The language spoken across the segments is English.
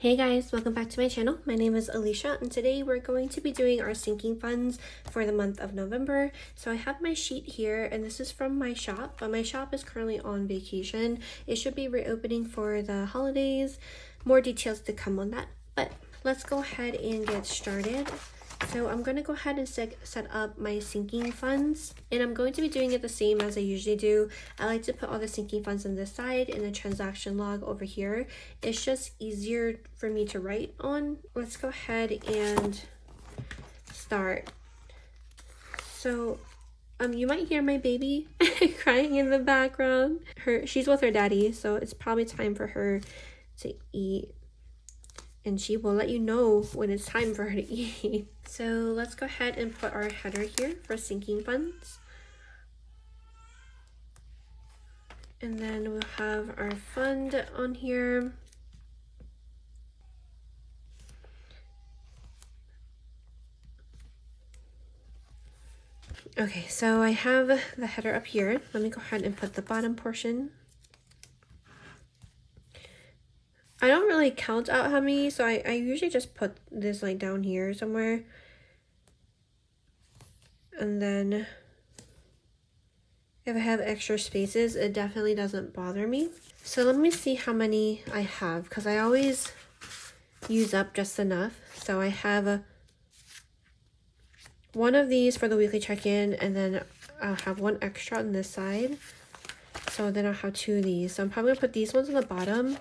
Hey guys, welcome back to my channel. My name is Alicia and today we're going to be doing our sinking funds for the month of November. So I have my sheet here and this is from my shop, but my shop is currently on vacation. It should be reopening for the holidays. More details to come on that, but let's go ahead and get started. So I'm going to go ahead and set up my sinking funds, and I'm going to be doing it the same as I usually do. I like to put all the sinking funds on this side and the transaction log over here. It's just easier for me to write on. Let's go ahead and start. So you might hear my baby crying in the background. She's with her daddy, so it's probably time for her to eat. And she will let you know when it's time for her to eat. So let's go ahead and put our header here for sinking funds. And then we'll have our fund on here. Okay, so I have the header up here. Let me go ahead and put the bottom portion. I don't really count out how many, so I usually just put this like down here somewhere. And then if I have extra spaces, it definitely doesn't bother me. So let me see how many I have, because I always use up just enough. So I have one of these for the weekly check-in, and then I'll have one extra on this side. So then I'll have two of these. So I'm probably gonna put these ones on the bottom.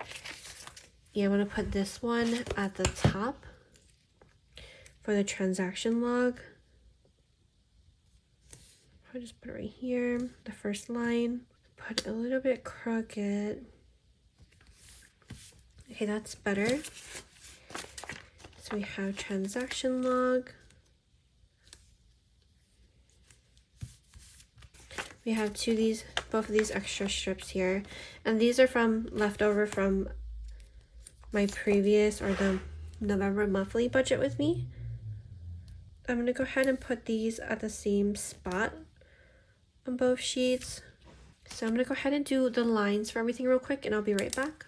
Yeah, I'm gonna put this one at the top for the transaction log. I'll just put it right here, the first line. Put a little bit crooked. Okay, that's better. So we have transaction log. We have both of these extra strips here, and these are from leftover from my previous or the November monthly budget with me. I'm gonna go ahead and put these at the same spot on both sheets. So I'm gonna go ahead and do the lines for everything real quick and I'll be right back.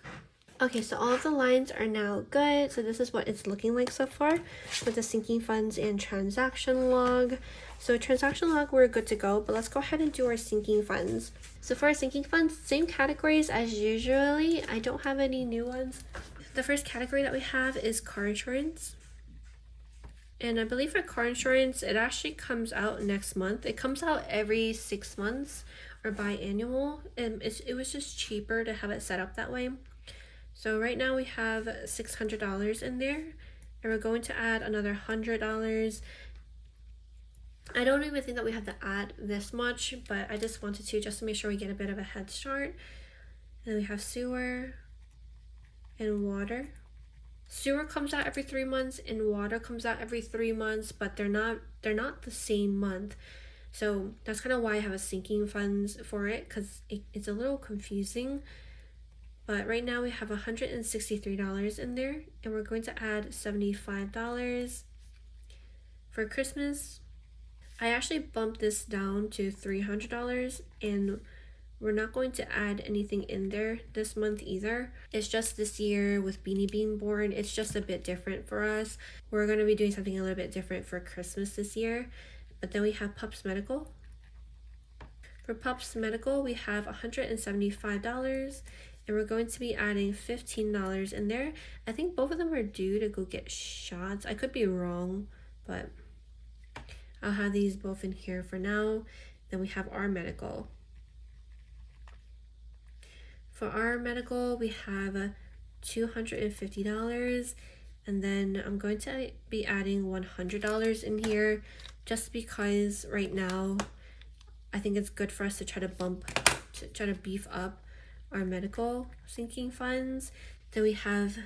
Okay, so all of the lines are now good. So this is what it's looking like so far with the sinking funds and transaction log. So transaction log, we're good to go, but let's go ahead and do our sinking funds. So for our sinking funds, same categories as usually. I don't have any new ones. The first category that we have is car insurance. And I believe for car insurance, it actually comes out next month. It comes out every 6 months or biannual. And it was just cheaper to have it set up that way. So right now we have $600 in there. And we're going to add another $100. I don't even think that we have to add this much, but I just wanted to just to make sure we get a bit of a head start. And then we have sewer and water. Sewer comes out every 3 months and water comes out every 3 months, but they're not the same month. So that's kind of why I have a sinking funds for it, because it's a little confusing. But right now we have $163 in there, and we're going to add $75 for Christmas. I actually bumped this down to $300, and we're not going to add anything in there this month either. It's just this year with Beanie being born, it's just a bit different for us. We're going to be doing something a little bit different for Christmas this year. But then we have Pups Medical. For Pups Medical, we have $175, and we're going to be adding $15 in there. I think both of them are due to go get shots. I could be wrong, but I'll have these both in here for now. Then we have our medical. For our medical, we have $250, and then I'm going to be adding $100 in here just because right now I think it's good for us to try to beef up our medical sinking funds. Then we have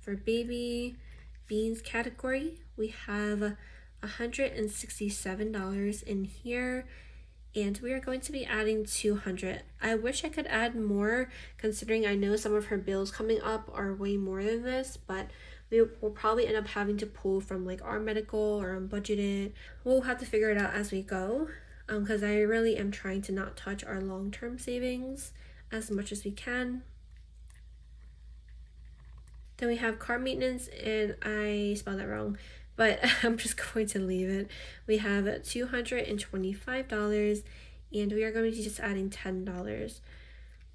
for baby beans category, we have $167 in here. And we are going to be adding $200. I wish I could add more, considering I know some of her bills coming up are way more than this, but we will probably end up having to pull from like our medical or unbudgeted. We'll have to figure it out as we go, because I really am trying to not touch our long-term savings as much as we can. Then we have car maintenance, and I spelled that wrong, but I'm just going to leave it. We have $225, and we are going to be just adding $10.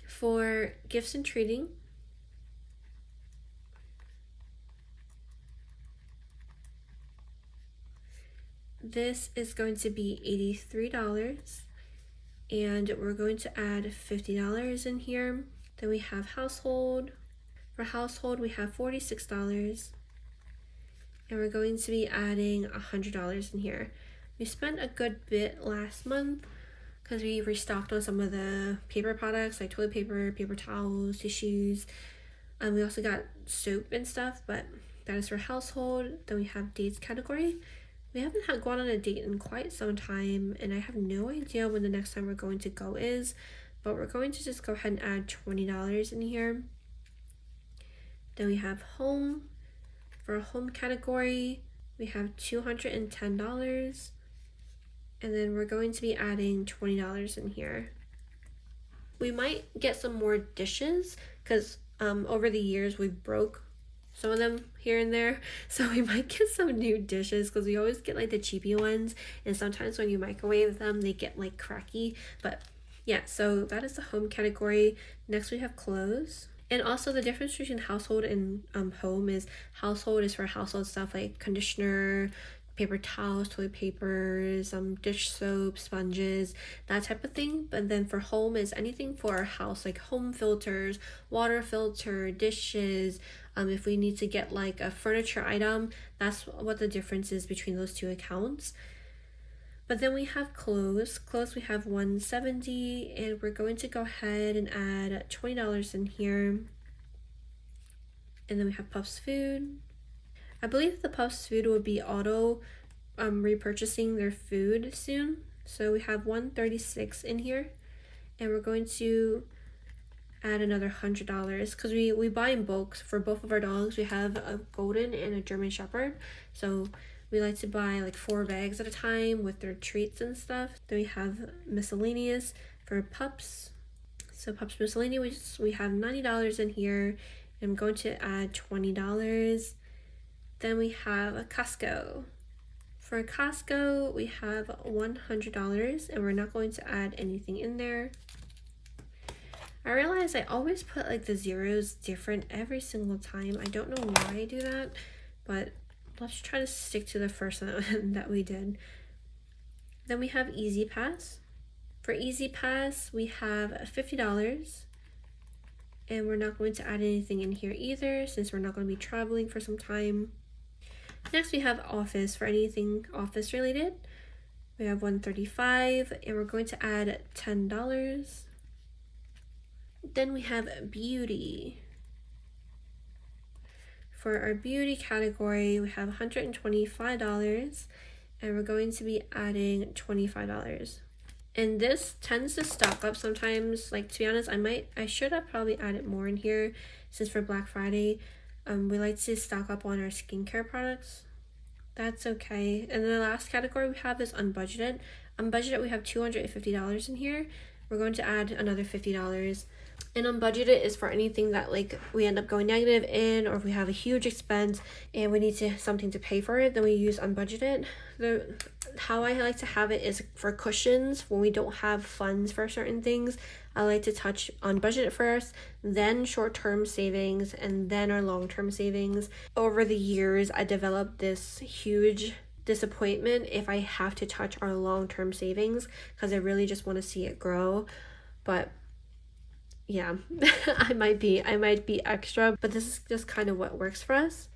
For gifts and treating, this is going to be $83, and we're going to add $50 in here. Then we have household. For household, we have $46, and we're going to be adding $100 in here. We spent a good bit last month because we restocked on some of the paper products like toilet paper, paper towels, tissues. We also got soap and stuff, but that is for household. Then we have dates category. We haven't gone on a date in quite some time, and I have no idea when the next time we're going to go is, but we're going to just go ahead and add $20 in here. Then we have home. For a home category, we have $210, and then we're going to be adding $20 in here. We might get some more dishes because over the years we broke some of them here and there, so we might get some new dishes because we always get like the cheapy ones, and sometimes when you microwave them they get like cracky. But yeah, so that is the home category. Next we have clothes. And also the difference between household and home is household is for household stuff like conditioner, paper towels, toilet papers, dish soap, sponges, that type of thing. But then for home is anything for our house, like home filters, water filter, dishes. If we need to get like a furniture item, that's what the difference is between those two accounts. But then we have clothes. Clothes we have $170, and we're going to go ahead and add $20 in here. And then we have Puffs Food. I believe the Puffs Food will be auto repurchasing their food soon. So we have $136 in here, and we're going to add another $100 because we buy in bulk for both of our dogs. We have a golden and a German shepherd, so we like to buy like 4 bags at a time with their treats and stuff. Then we have miscellaneous for pups. So pups miscellaneous, we have $90 in here. I'm going to add $20. Then we have a Costco. For Costco, we have $100, and we're not going to add anything in there. I realize I always put like the zeros different every single time. I don't know why I do that, but let's try to stick to the first one that we did. Then we have Easy Pass. For Easy Pass, we have $50, and we're not going to add anything in here either since we're not going to be traveling for some time. Next, we have Office. For anything office related, we have $135, and we're going to add $10. Then we have Beauty. For our beauty category, we have $125, and we're going to be adding $25. And this tends to stock up sometimes. Like, to be honest, I should have probably added more in here since for Black Friday, we like to stock up on our skincare products. That's okay. And then the last category we have is unbudgeted. Unbudgeted, we have $250 in here. We're going to add another $50. And unbudgeted is for anything that like we end up going negative in, or if we have a huge expense and we need something to pay for it, then we use unbudgeted. How I like to have it is for cushions when we don't have funds for certain things. I like to touch unbudgeted first, then short-term savings, and then our long-term savings. Over the years, I developed this huge disappointment if I have to touch our long-term savings because I really just want to see it grow. But yeah, I might be extra, but this is just kind of what works for us.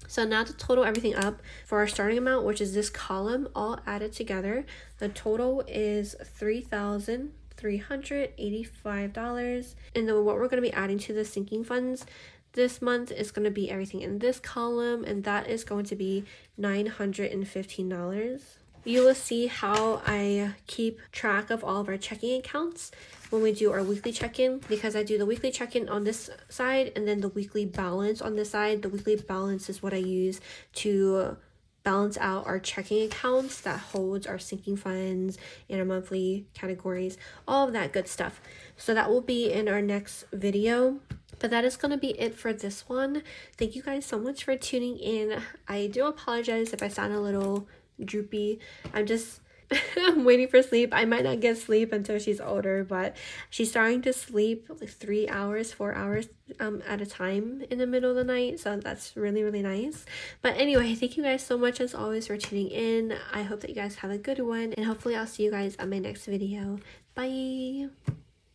So now to total everything up for our starting amount, which is this column all added together, the total is $3,385. And then what we're going to be adding to the sinking funds this month is going to be everything in this column, and that is going to be $915. You will see how I keep track of all of our checking accounts when we do our weekly check-in, because I do the weekly check-in on this side and then the weekly balance on this side. The weekly balance is what I use to balance out our checking accounts that holds our sinking funds and our monthly categories, all of that good stuff. So that will be in our next video. But that is going to be it for this one. Thank you guys so much for tuning in. I do apologize if I sound a little droopy. I'm waiting for sleep. I might not get sleep until she's older, but she's starting to sleep like 3 hours, 4 hours at a time in the middle of the night. So that's really, really nice. But anyway, thank you guys so much as always for tuning in. I hope that you guys have a good one, and hopefully I'll see you guys on my next video. Bye!